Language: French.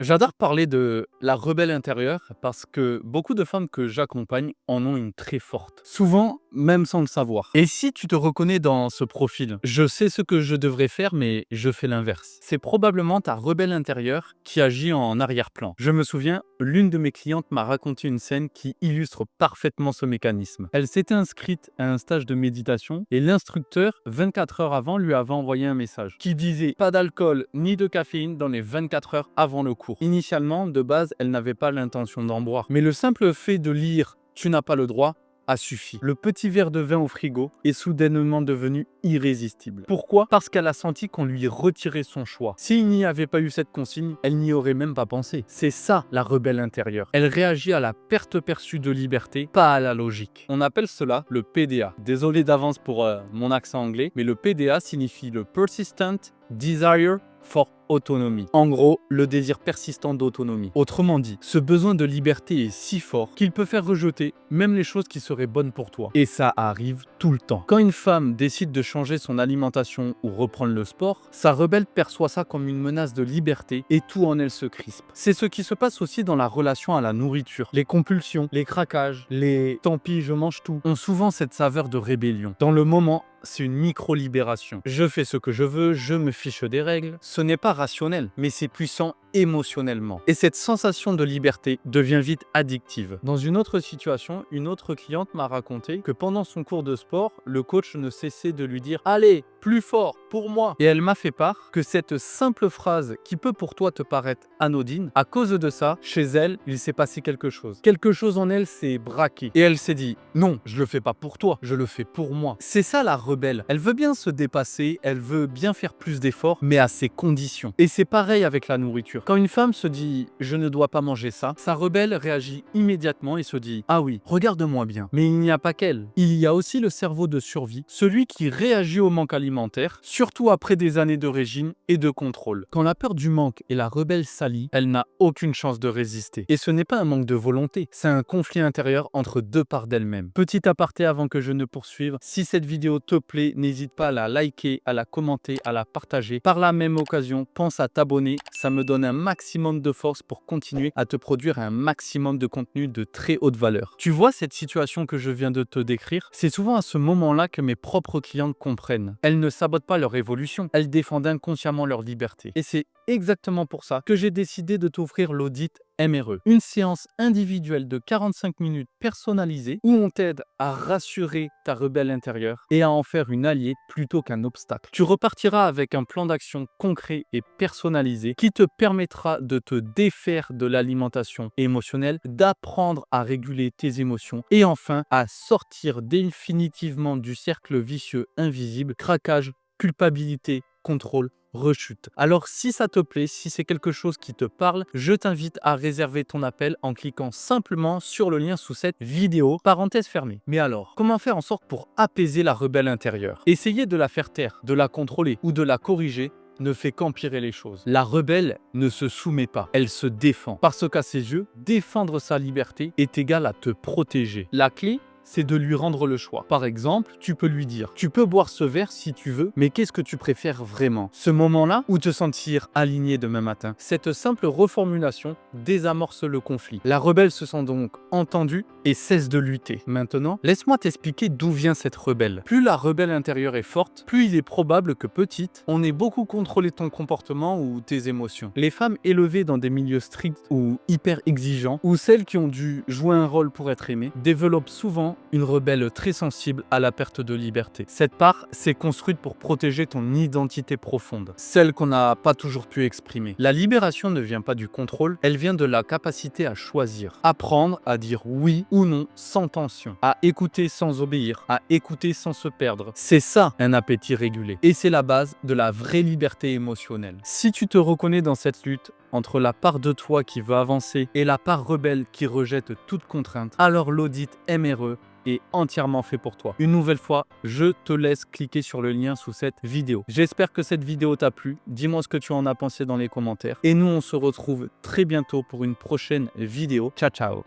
J'adore parler de la rebelle intérieure parce que beaucoup de femmes que j'accompagne en ont une très forte. Souvent, même sans le savoir. Et si tu te reconnais dans ce profil, je sais ce que je devrais faire, mais je fais l'inverse. C'est probablement ta rebelle intérieure qui agit en arrière-plan. Je me souviens, l'une de mes clientes m'a raconté une scène qui illustre parfaitement ce mécanisme. Elle s'était inscrite à un stage de méditation et l'instructeur, 24 heures avant, lui avait envoyé un message qui disait pas d'alcool ni de caféine dans les 24 heures avant le cours. Initialement, de base, elle n'avait pas l'intention d'en boire. Mais le simple fait de lire «Tu n'as pas le droit» a suffi. Le petit verre de vin au frigo est soudainement devenu irrésistible. Pourquoi? Parce qu'elle a senti qu'on lui retirait son choix. S'il n'y avait pas eu cette consigne, elle n'y aurait même pas pensé. C'est ça la rebelle intérieure. Elle réagit à la perte perçue de liberté, pas à la logique. On appelle cela le PDA. Désolé d'avance pour mon accent anglais, mais le PDA signifie le Persistent Desire for Autonomy. En gros, le désir persistant d'autonomie. Autrement dit, ce besoin de liberté est si fort qu'il peut faire rejeter même les choses qui seraient bonnes pour toi. Et ça arrive tout le temps. Quand une femme décide de changer son alimentation ou reprendre le sport, sa rebelle perçoit ça comme une menace de liberté et tout en elle se crispe. C'est ce qui se passe aussi dans la relation à la nourriture. Les compulsions, les craquages, les tant pis je mange tout ont souvent cette saveur de rébellion. Dans le moment, c'est une micro-libération. Je fais ce que je veux, je me fiche des règles. Ce n'est pas rationnel, mais c'est puissant émotionnellement. Et cette sensation de liberté devient vite addictive. Dans une autre situation, une autre cliente m'a raconté que pendant son cours de sport, le coach ne cessait de lui dire « Allez, plus fort, pour moi !» Et elle m'a fait part que cette simple phrase qui peut pour toi te paraître anodine, à cause de ça, chez elle, il s'est passé quelque chose. Quelque chose en elle s'est braqué. Et elle s'est dit « Non, je le fais pas pour toi, je le fais pour moi. » C'est ça la rebelle. Elle veut bien se dépasser, elle veut bien faire plus d'efforts, mais à ses conditions. Et c'est pareil avec la nourriture. Quand une femme se dit « je ne dois pas manger ça », sa rebelle réagit immédiatement et se dit « ah oui, regarde-moi bien ». Mais il n'y a pas qu'elle. Il y a aussi le cerveau de survie, celui qui réagit au manque alimentaire, surtout après des années de régime et de contrôle. Quand la peur du manque et la rebelle s'allient, elle n'a aucune chance de résister. Et ce n'est pas un manque de volonté, c'est un conflit intérieur entre deux parts d'elle-même. Petit aparté avant que je ne poursuive, si cette vidéo te plaît, n'hésite pas à la liker, à la commenter, à la partager. Par la même occasion, pense à t'abonner, ça me donne un maximum de force pour continuer à te produire un maximum de contenu de très haute valeur. Tu vois cette situation que je viens de te décrire? C'est souvent à ce moment-là que mes propres clientes comprennent. Elles ne sabotent pas leur évolution, elles défendent inconsciemment leur liberté. Et c'est exactement pour ça que j'ai décidé de t'offrir l'audit MRE, une séance individuelle de 45 minutes personnalisée où on t'aide à rassurer ta rebelle intérieure et à en faire une alliée plutôt qu'un obstacle. Tu repartiras avec un plan d'action concret et personnalisé qui te permettra de te défaire de l'alimentation émotionnelle, d'apprendre à réguler tes émotions et enfin à sortir définitivement du cercle vicieux invisible, craquage, culpabilité, contrôle, rechute. Alors si ça te plaît, si c'est quelque chose qui te parle, je t'invite à réserver ton appel en cliquant simplement sur le lien sous cette vidéo, parenthèse fermée. Mais alors, comment faire en sorte pour apaiser la rebelle intérieure? Essayer de la faire taire, de la contrôler ou de la corriger ne fait qu'empirer les choses. La rebelle ne se soumet pas, elle se défend. Parce qu'à ses yeux, défendre sa liberté est égal à te protéger. La clé, c'est de lui rendre le choix. Par exemple, tu peux lui dire « Tu peux boire ce verre si tu veux, mais qu'est-ce que tu préfères vraiment ?» Ce moment-là, ou te sentir aligné demain matin. Cette simple reformulation désamorce le conflit. La rebelle se sent donc entendue et cesse de lutter. Maintenant, laisse-moi t'expliquer d'où vient cette rebelle. Plus la rebelle intérieure est forte, plus il est probable que petite, on ait beaucoup contrôlé ton comportement ou tes émotions. Les femmes élevées dans des milieux stricts ou hyper exigeants, ou celles qui ont dû jouer un rôle pour être aimées, développent souvent une rebelle très sensible à la perte de liberté. Cette part s'est construite pour protéger ton identité profonde, celle qu'on n'a pas toujours pu exprimer. La libération ne vient pas du contrôle, elle vient de la capacité à choisir. Apprendre à dire oui ou non sans tension, à écouter sans obéir, à écouter sans se perdre. C'est ça un appétit régulé. Et c'est la base de la vraie liberté émotionnelle. Si tu te reconnais dans cette lutte, entre la part de toi qui veut avancer et la part rebelle qui rejette toute contrainte, alors l'audit MRE est entièrement fait pour toi. Une nouvelle fois, je te laisse cliquer sur le lien sous cette vidéo. J'espère que cette vidéo t'a plu. Dis-moi ce que tu en as pensé dans les commentaires. Et nous, on se retrouve très bientôt pour une prochaine vidéo. Ciao, ciao!